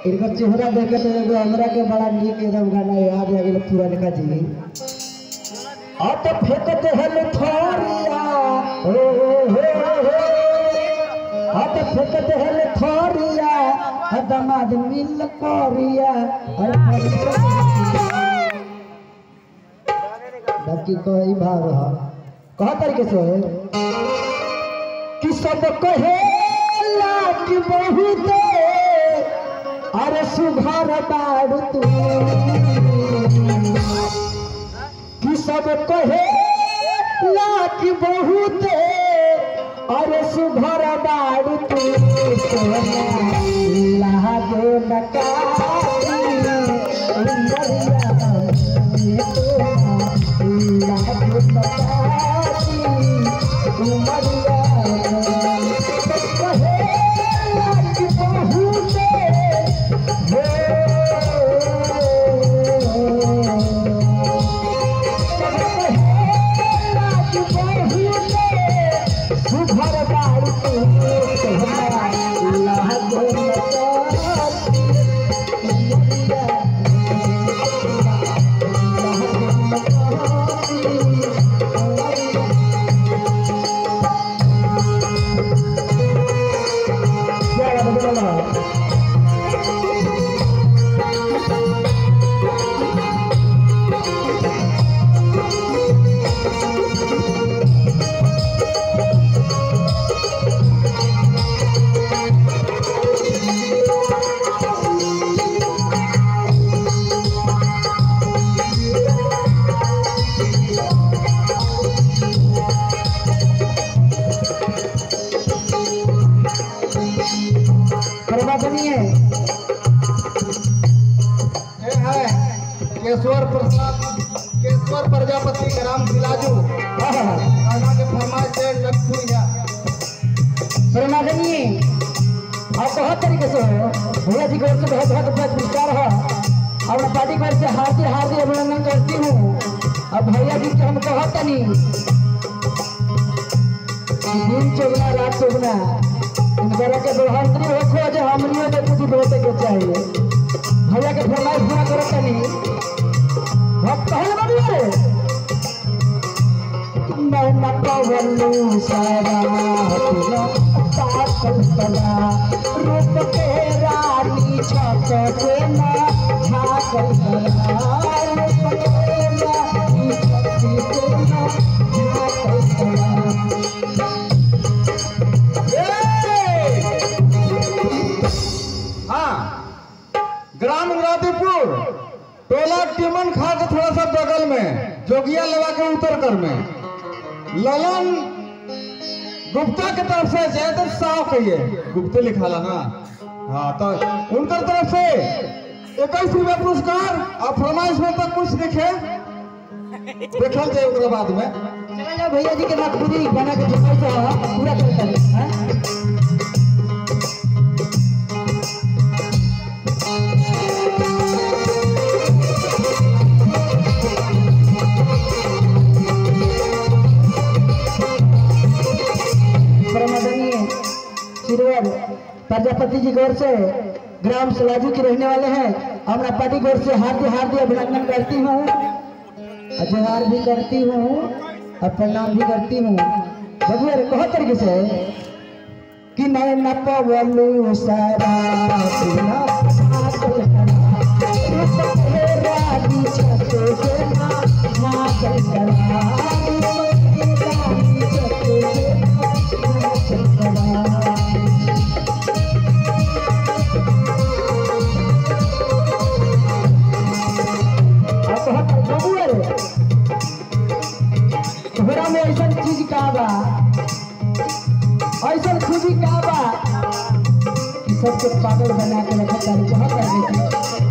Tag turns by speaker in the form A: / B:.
A: इनका चेहरा देख के तो एगो हमरा के बड़ा नीक एकदम गाना याद आ गेल पुरनका जी। आ तो फेंकते हैं लथारिया हो आ तो फेंकते हैं लथारिया दमाद मिल कोरिया बाकी कोई भाव है कहा तरीके से कि सब कहे लाख बहुत अरे सुघर बाड़ तू कि सब कहे लाख बहुत अरे सुघर बाड़ तू लागे केशवर प्रजापति ग्राम सिलाजू गाना के फरमाइश से लखुइया परमादनी आप बहुत तरीके से हो भैया जी की ओर से बहुत बहुत पुरस्कार है और पार्टी की ओर से हार्दिक हार्दिक अभिनंदन करती हूँ। अब भैया जी के हम कहते नहीं दिन चौगना रात चौगना इनका के बढ़ोतरी हो जो हमनियों के कुछ बहुते के चाहिए भैया के फरमाइश पूरा करते नहीं पहले बढ़िए मैं न पवलू सारा कल्पना रूप के रानी छत के ना झाकल रूप के रानी छत के ना झाकल हाँ ग्राम मुरादीपुर टोला टिमन खा के थोड़ा सा बगल में जोगिया लगा के उतर कर में ललन गुप्ता के तरफ से जयदत्त साहब कहिए गुप्ते लिखा ला ना हाँ तो उनकर तरफ से 21 रुपया पुरस्कार और फरमाइश में तक कुछ लिखे देखल जाए उसके बाद में चला भैया जी के ना खुद ही बना के पूरा करता प्रजापति जी गौर से ग्राम सलाजू के रहने वाले हैं हमारा पार्टी गौर से हार्दिक हार्दिक अभिनंदन करती हूँ जोहार भी करती हूँ और प्रणाम भी करती हूँ। भगवान बहुत तरीके से कि मैं न पवलू सारा में ऐसा चीज का बा ऐसा खुशी का बा सबके पागल बना के रखा बहुत